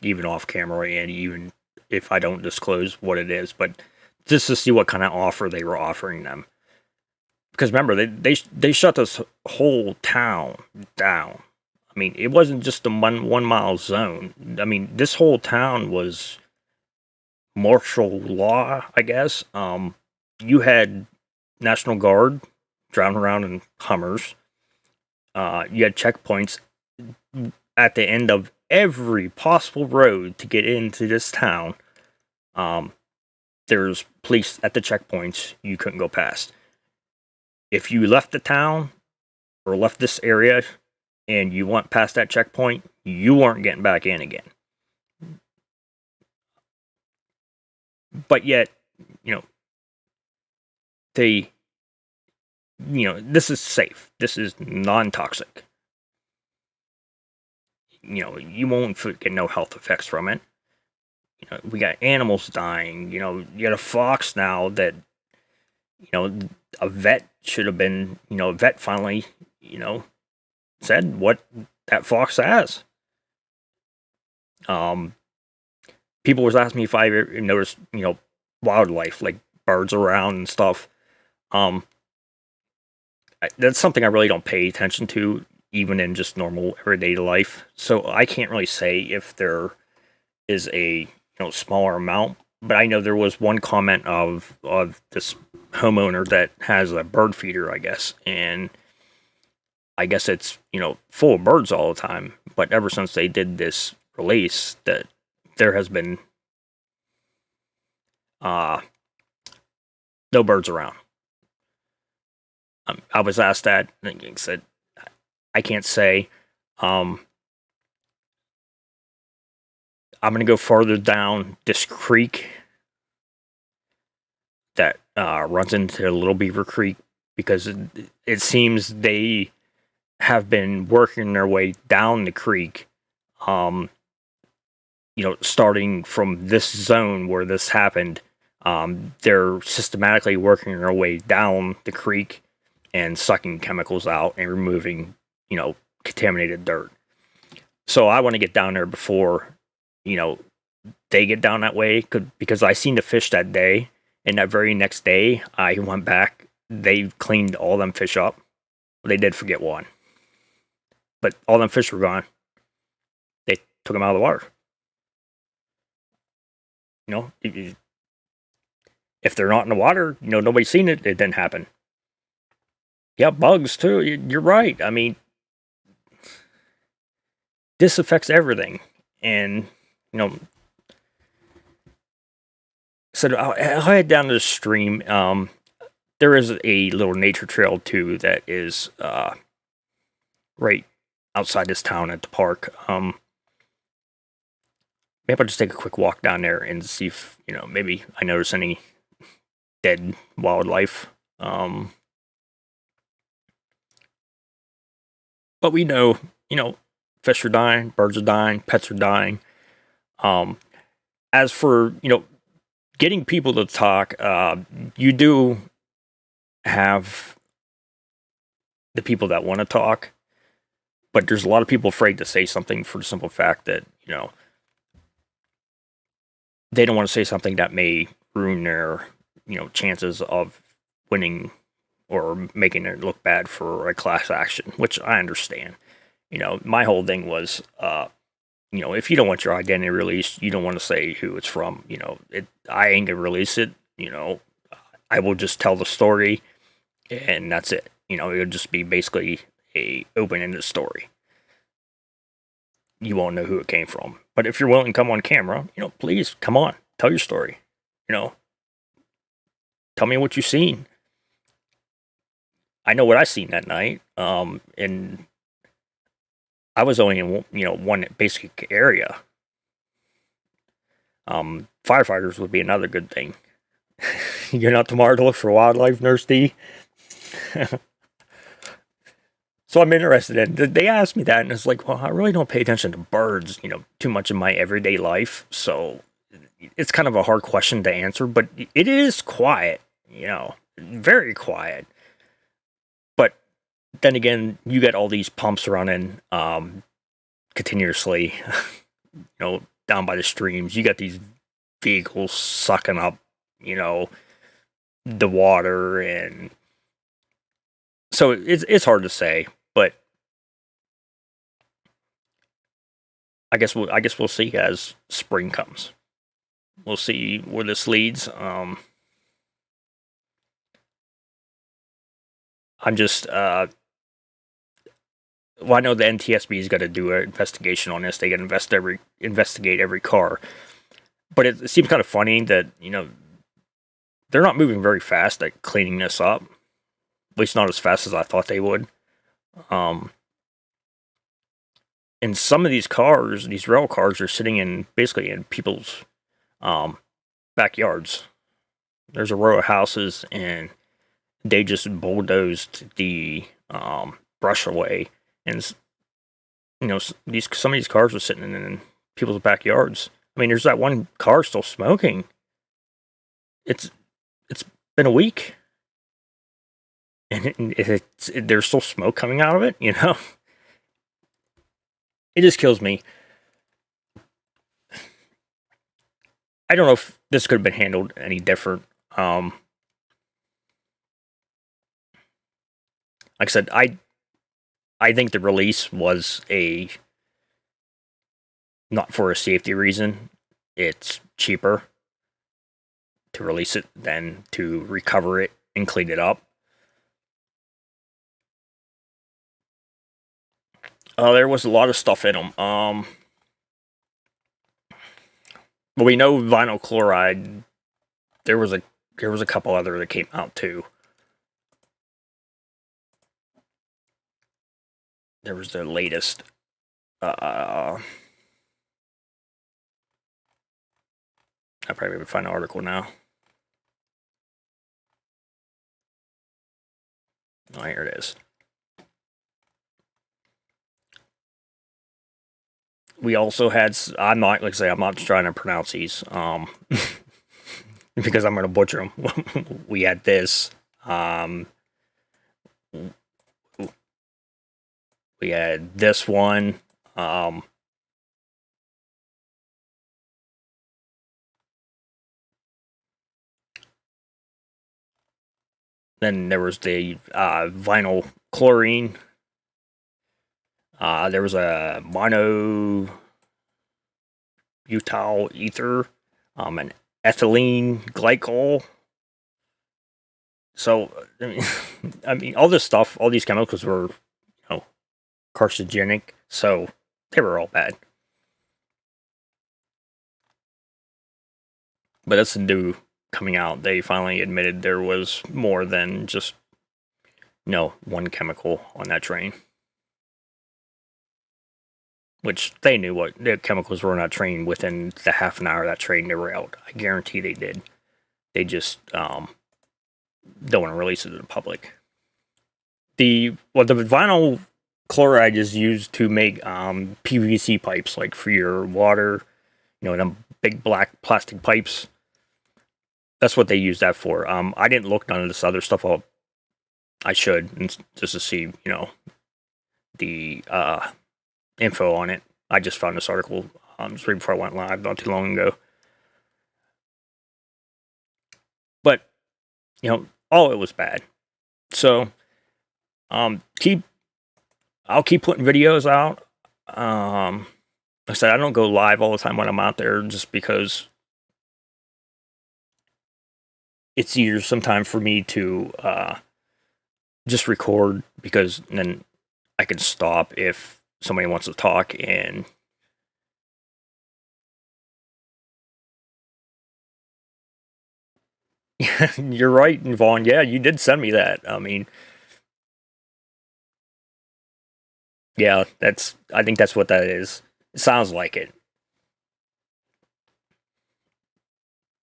even off camera and even if I don't disclose what it is, but just to see what kind of offer they were offering them. Because remember, they shut this whole town down. I mean, it wasn't just a 1 mile zone. I mean, this whole town was martial law, I guess. You had National Guard driving around in Hummers. You had checkpoints at the end of every possible road to get into this town. There's police at the checkpoints you couldn't go past. If you left the town or left this area and you went past that checkpoint, you weren't getting back in again. But yet, this is safe. This is non-toxic. You won't get no health effects from it. We got animals dying. You got a fox now that, a vet should have been, a vet finally, said what that fox has. People was asking me if I ever noticed, wildlife, like birds around and stuff. That's something I really don't pay attention to, even in just normal everyday life. So I can't really say if there is a smaller amount. But I know there was one comment of this homeowner that has a bird feeder, I guess, and I guess it's full of birds all the time. But ever since they did this release, that there has been no birds around. I was asked that, and I said I can't say. I'm going to go farther down this creek that runs into Little Beaver Creek because it seems they have been working their way down the creek, starting from this zone where this happened. They're systematically working their way down the creek and sucking chemicals out and removing, contaminated dirt. So I want to get down there before they get down that way because I seen the fish that day, and that very next day I went back. They cleaned all them fish up. They did forget one, but all them fish were gone. They took them out of the water. If they're not in the water, nobody's seen it. It didn't happen. Yeah, bugs too. You're right. I mean, this affects everything. And, you know, so I'll head down to the stream. There is a little nature trail too that is right outside this town at the park. Maybe I'll just take a quick walk down there and see if, maybe I notice any dead wildlife. But we know, fish are dying, birds are dying, pets are dying. As for, getting people to talk, you do have the people that want to talk, but there's a lot of people afraid to say something for the simple fact that, they don't want to say something that may ruin their, chances of winning or making it look bad for a class action, which I understand. My whole thing was, if you don't want your identity released, you don't want to say who it's from, I ain't gonna release it, I will just tell the story and that's it. It'll just be basically a open-ended story. You won't know who it came from. But if you're willing to come on camera, please come on, tell your story. Tell me what you've seen. I know what I seen that night, and I was only in one basic area. Firefighters would be another good thing. You're not tomorrow to look for wildlife, Nurse D. So I'm interested in. They asked me that, and it's like, well, I really don't pay attention to birds, too much in my everyday life. So it's kind of a hard question to answer, but it is quiet, very quiet. But then again, you get all these pumps running continuously, down by the streams. You got these vehicles sucking up, the water, and so it's hard to say. But I guess we'll see as spring comes. We'll see where this leads. I'm just I know the NTSB's got to do an investigation on this. They got to investigate every car. But it seems kind of funny that they're not moving very fast at cleaning this up. At least not as fast as I thought they would. And some of these cars, these rail cars, are sitting basically in people's backyards. There's a row of houses, and they just bulldozed the brush away, and some of these cars are sitting in people's backyards. I mean, there's that one car still smoking. It's been a week, and there's still smoke coming out of it. It just kills me. I don't know if this could have been handled any different. Like I said, I think the release was not for a safety reason. It's cheaper to release it than to recover it and clean it up. There was a lot of stuff in them. But we know vinyl chloride. There was a couple other that came out too. There was the latest. I probably would find an article now. Oh, here it is. We also had. I'm not trying to pronounce these, because I'm going to butcher them. We had this. We had this one. Then there was the vinyl chlorine. There was a monobutyl ether, an ethylene glycol. So, I mean, all this stuff, all these chemicals were, carcinogenic. So, they were all bad. But that's the new coming out. They finally admitted there was more than just one chemical on that train. Which they knew what the chemicals were on that train within the half an hour of that train they were out. I guarantee they did. They just don't want to release it to the public. The vinyl chloride is used to make PVC pipes, like for your water, them big black plastic pipes. That's what they use that for. I didn't look none of this other stuff up. I should, just to see, the info on it. I just found this article just right before I went live not too long ago. But all it was bad. So I'll keep putting videos out. Like I said, I don't go live all the time when I'm out there, just because it's easier sometimes for me to just record, because then I can stop if somebody wants to talk. And you're right, Vaughn. Yeah, you did send me that. I mean, yeah, I think that's what that is. It sounds like it.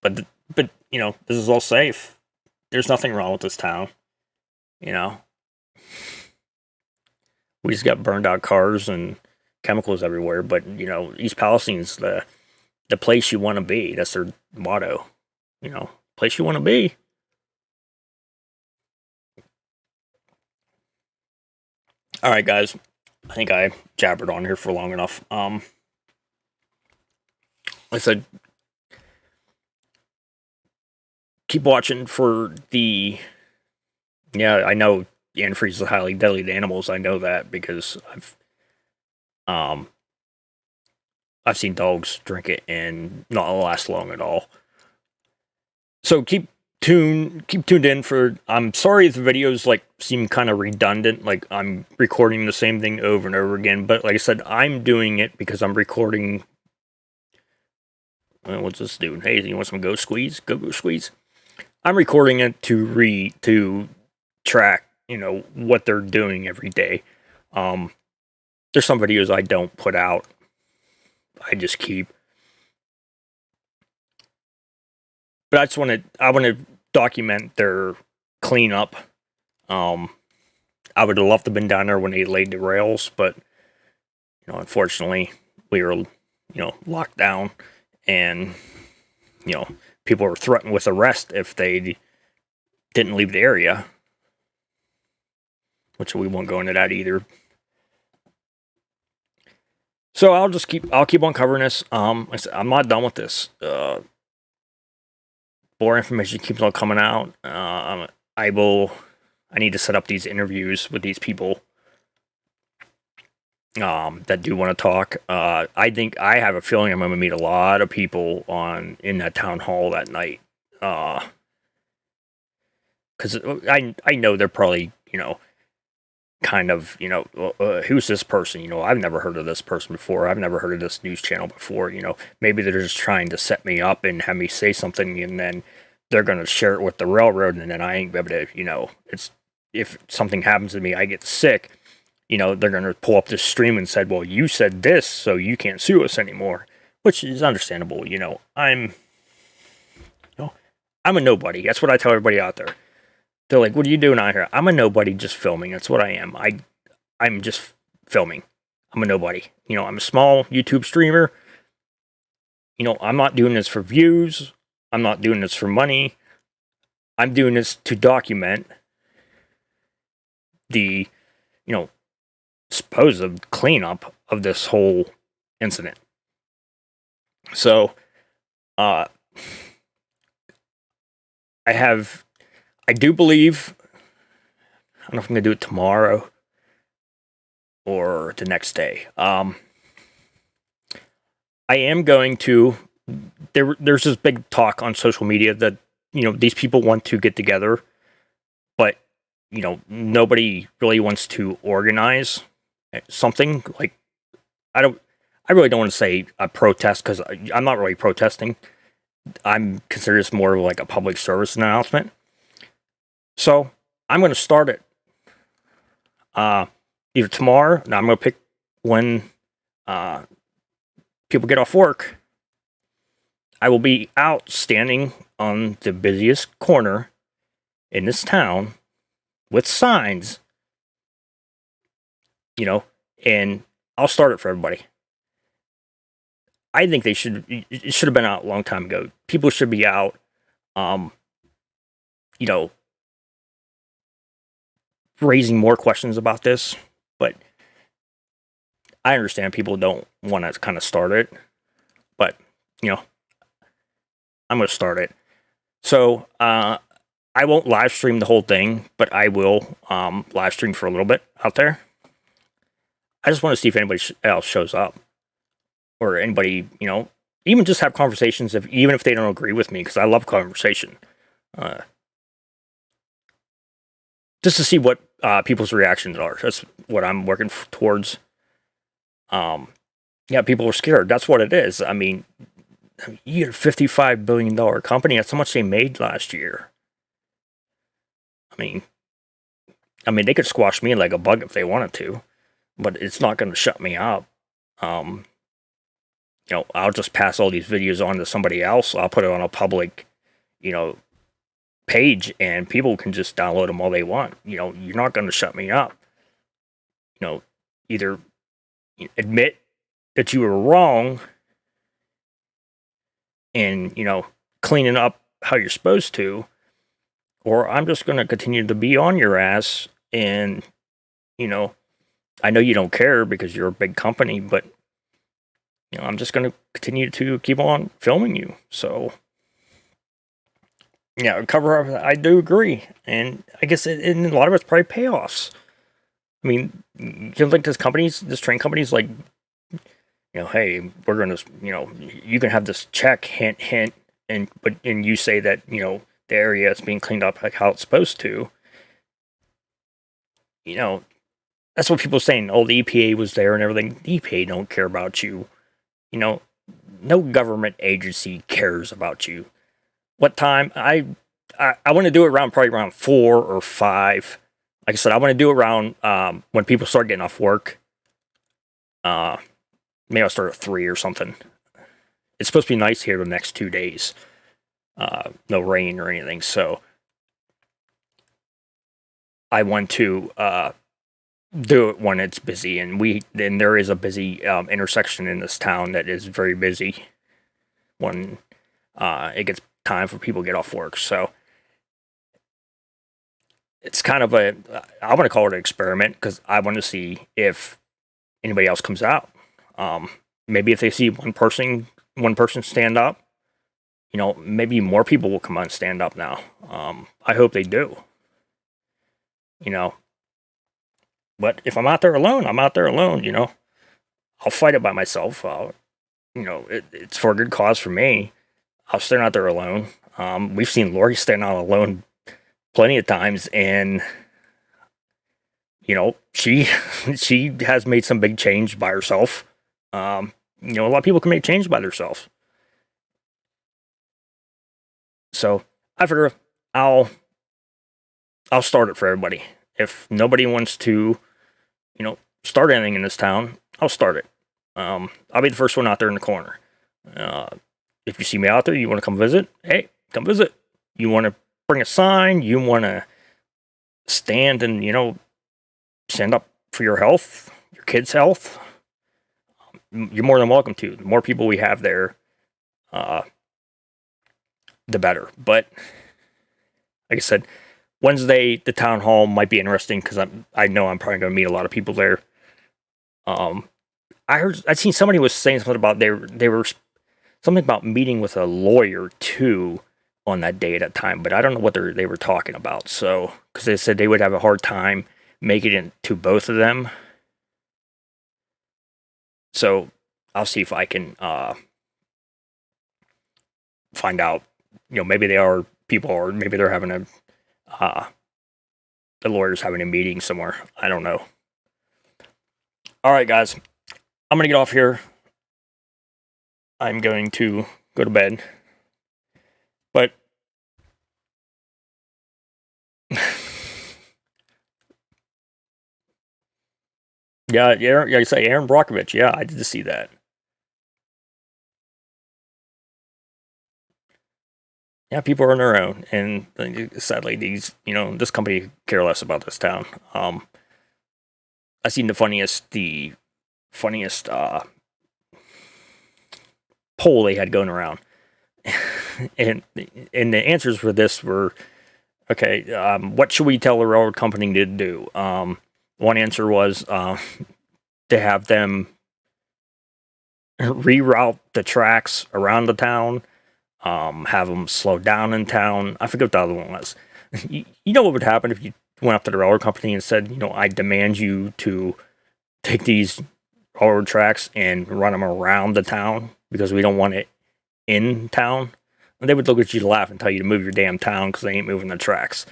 But this is all safe. There's nothing wrong with this town. We just got burned out cars and chemicals everywhere. But East Palestine's the place you want to be. That's their motto. Place you want to be. All right, guys. I think I jabbered on here for long enough. Like I said, keep watching for the. Yeah, I know antifreeze is highly deadly to animals. I know that because I've seen dogs drink it and not last long at all. So keep tuned in for. I'm sorry if the videos seem kind of redundant, like I'm recording the same thing over and over again. But like I said, I'm doing it because I'm recording. What's this doing? Hey, you want some Go Squeeze? Go Squeeze. I'm recording it to track, what they're doing every day. There's some videos I don't put out. I just keep. But I want to document their cleanup. I would have loved to have been down there when they laid the rails, but unfortunately we were locked down, and people were threatened with arrest if they didn't leave the area, which we won't go into that either. So I'll keep on covering this. Like I said, I'm not done with this. More information keeps on coming out. I need to set up these interviews with these people that do want to talk. I have a feeling I'm going to meet a lot of people in that town hall that night. Because I know they're probably, kind of, who's this person? I've never heard of this person before. I've never heard of this news channel before. Maybe they're just trying to set me up and have me say something, and then they're going to share it with the railroad, and then I ain't able to, if something happens to me, I get sick, they're going to pull up this stream and said, well, you said this, so you can't sue us anymore, which is understandable. I'm a nobody. That's what I tell everybody out there. They're like, what are you doing out here? I'm a nobody just filming. That's what I am. I'm just filming. I'm a nobody. I'm a small YouTube streamer. I'm not doing this for views. I'm not doing this for money. I'm doing this to document the, supposed cleanup of this whole incident. So, I do believe, I don't know if I'm going to do it tomorrow or the next day. I am going to, there's this big talk on social media that, these people want to get together, but, nobody really wants to organize something. Like, I really don't want to say a protest because I'm not really protesting. I'm consider this more like a public service announcement. So I'm going to start it. Either tomorrow. Now I'm going to pick when people get off work. I will be out standing on the busiest corner in this town with signs, and I'll start it for everybody. I think it should have been out a long time ago. People should be out, raising more questions about this, but I understand people don't want to kind of start it, but, I'm going to start it. So, I won't live stream the whole thing, but I will live stream for a little bit out there. I just want to see if anybody else shows up, or anybody, even just have conversations, even if they don't agree with me, because I love conversation. Just to see what people's reactions are. That's what I'm working towards. People are scared. That's what it is. I mean, you get a $55 billion company. That's how much they made last year. I mean, they could squash me like a bug if they wanted to, but it's not going to shut me up. I'll just pass all these videos on to somebody else. I'll put it on a public, page, and people can just download them all they want. You're not going to shut me up. Either admit that you were wrong and, clean it up how you're supposed to, or I'm just going to continue to be on your ass. And, I know you don't care because you're a big company, but, I'm just going to continue to keep on filming you. So, cover up, I do agree. And I guess in a lot of it's probably payoffs. I mean, you don't think this train company's like, hey, we're going to, you can have this check, hint, hint, and you say that, the area is being cleaned up like how it's supposed to. That's what people are saying. Oh, the EPA was there and everything. The EPA don't care about you. No government agency cares about you. What time? I want to do it probably around 4 or 5. Like I said, I want to do it around when people start getting off work. Maybe I'll start at 3 or something. It's supposed to be nice here the next 2 days. No rain or anything. So I want to do it when it's busy, and there is a busy intersection in this town that is very busy when it gets time for people to get off work. So it's kind of I want to call it an experiment, because I want to see if anybody else comes out. Maybe if they see one person stand up, maybe more people will come out and stand up now. I hope they do. But if I'm out there alone, I'm out there alone. I'll fight it by myself. It's for a good cause for me. I'll stand out there alone. We've seen Lori stand out alone plenty of times, and she has made some big change by herself. A lot of people can make change by themselves. So I figure I'll start it for everybody. If nobody wants to, start anything in this town, I'll start it. I'll be the first one out there in the corner. If you see me out there, you want to come visit, hey, come visit. You want to bring a sign, you want to stand and, stand up for your health, your kids' health, you're more than welcome to. The more people we have there, the better. But like I said, Wednesday, the town hall might be interesting, because I know I'm probably going to meet a lot of people there. I'd seen somebody was saying something about they were something about meeting with a lawyer too on that day at that time, but I don't know what they were talking about. So, because they said they would have a hard time making it to both of them. So I'll see if I can find out. Maybe they are people, or maybe they're having the lawyer's having a meeting somewhere. I don't know. All right, guys. I'm gonna get off here. I'm going to go to bed. But yeah, I say Aaron Brockovich. Yeah, I did see that. Yeah, people are on their own, and sadly, this company care less about this town. I seen the funniest poll they had going around, and the answers for this were, okay, what should we tell the railroad company to do? One answer was to have them reroute the tracks around the town, have them slow down in town. I forget what the other one was. You know what would happen if you went up to the railroad company and said, I demand you to take these railroad tracks and run them around the town because we don't want it in town? And they would look at you, laugh, and tell you to move your damn town because they ain't moving the tracks.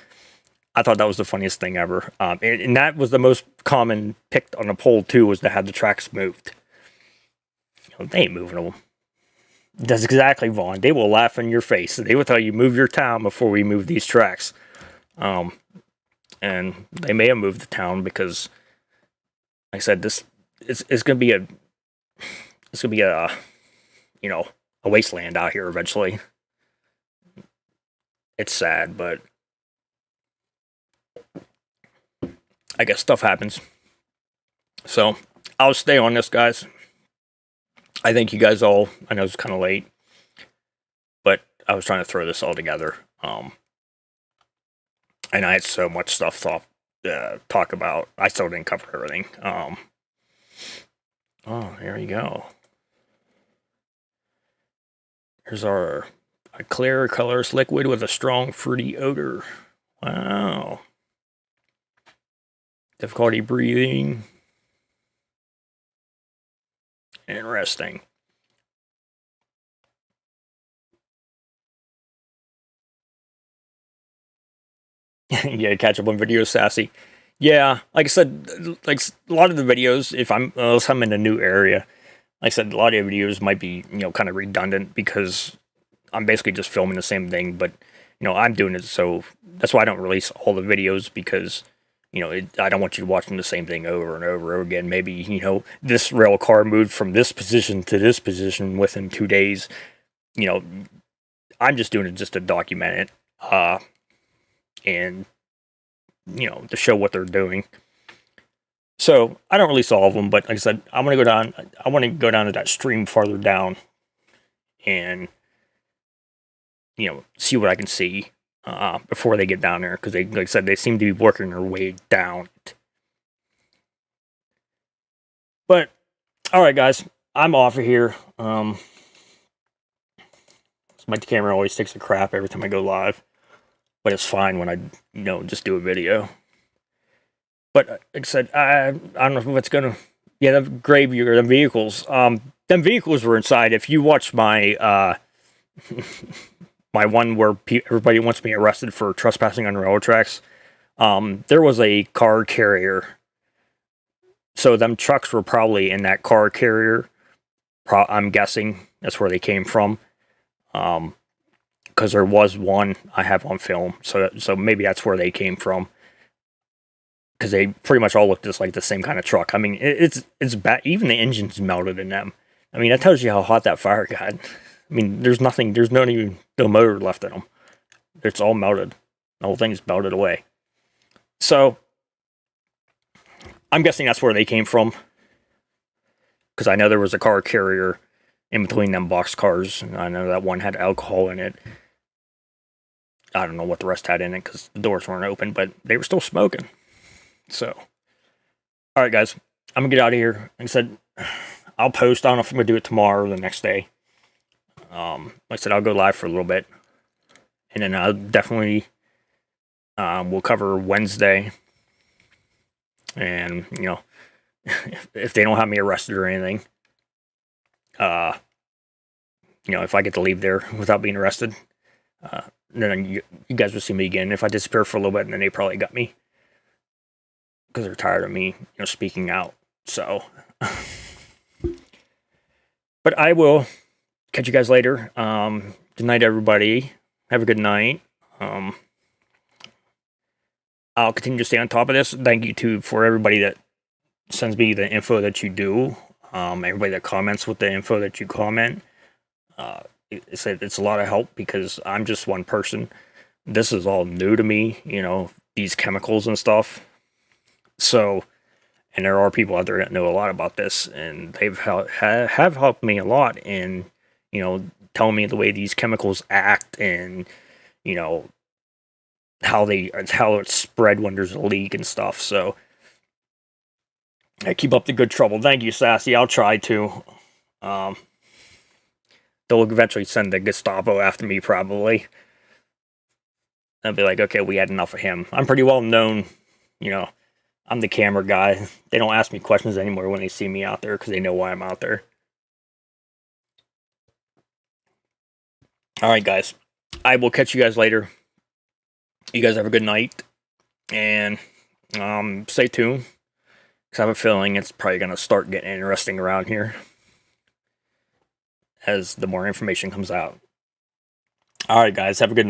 I thought that was the funniest thing ever. And that was the most common picked on the poll, too, was to have the tracks moved. They ain't moving them. That's exactly, Vaughn. They will laugh in your face. They will tell you, move your town before we move these tracks. And they may have moved the town because, like I said, it's going to be a wasteland out here eventually. It's sad, but I guess stuff happens. So I'll stay on this, guys. I thank you guys all. I know it's kind of late, but I was trying to throw this all together. And I had so much stuff to talk about. I still didn't cover everything. Oh, there you go. Here's a clear, colorless liquid with a strong, fruity odor. Wow. Difficulty breathing. Interesting. Yeah, catch up on videos, Sassy. Yeah, like I said, like a lot of the videos, unless I'm in a new area, like I said, a lot of videos might be, kind of redundant because I'm basically just filming the same thing, but, I'm doing it, so that's why I don't release all the videos because, I don't want you watching the same thing over and over again. Maybe, this rail car moved from this position to this position within 2 days. I'm just doing it just to document it, and, to show what they're doing. So I don't release all of them, but like I said, I want to go down to that stream farther down and, see what I can see before they get down there, because like I said, they seem to be working their way down. But all right, guys, I'm off of here. My camera always takes a crap every time I go live, but it's fine when I just do a video. But like I said, I don't know what's gonna. Yeah, the gravy or the vehicles. Them vehicles were inside. If you watch my my one where everybody wants me arrested for trespassing on railroad tracks, there was a car carrier. So them trucks were probably in that car carrier. I'm guessing that's where they came from. Because there was one I have on film. So maybe that's where they came from. Because they pretty much all look just like the same kind of truck. I mean, it's bad. Even the engine's melted in them. I mean, that tells you how hot that fire got. I mean, there's not even no motor left in them. It's all melted. The whole thing's melted away. So, I'm guessing that's where they came from. Because I know there was a car carrier in between them box cars. And I know that one had alcohol in it. I don't know what the rest had in it because the doors weren't open, but they were still smoking. So, all right, guys, I'm going to get out of here. Like I said, I'll post. I don't know if I'm going to do it tomorrow or the next day. Like I said, I'll go live for a little bit. And then I'll definitely, we'll cover Wednesday. And, if they don't have me arrested or anything, if I get to leave there without being arrested, then you guys will see me again. If I disappear for a little bit, then they probably got me. Because they're tired of me, speaking out. So, all But I will catch you guys later. Good night, everybody. Have a good night. I'll continue to stay on top of this. Thank you for everybody that sends me the info that you do. Everybody that comments with the info that you comment. It's a lot of help because I'm just one person. This is all new to me, these chemicals and stuff. So, and there are people out there that know a lot about this, and they've have helped me a lot in, telling me the way these chemicals act, and how it's spread when there's a leak and stuff. So, I keep up the good trouble. Thank you, Sassy. I'll try to. They'll eventually send the Gestapo after me, probably. I'll be like, okay, we had enough of him. I'm pretty well known, I'm the camera guy. They don't ask me questions anymore when they see me out there because they know why I'm out there. All right, guys. I will catch you guys later. You guys have a good night. And stay tuned. Because I have a feeling it's probably going to start getting interesting around here as the more information comes out. All right, guys. Have a good night.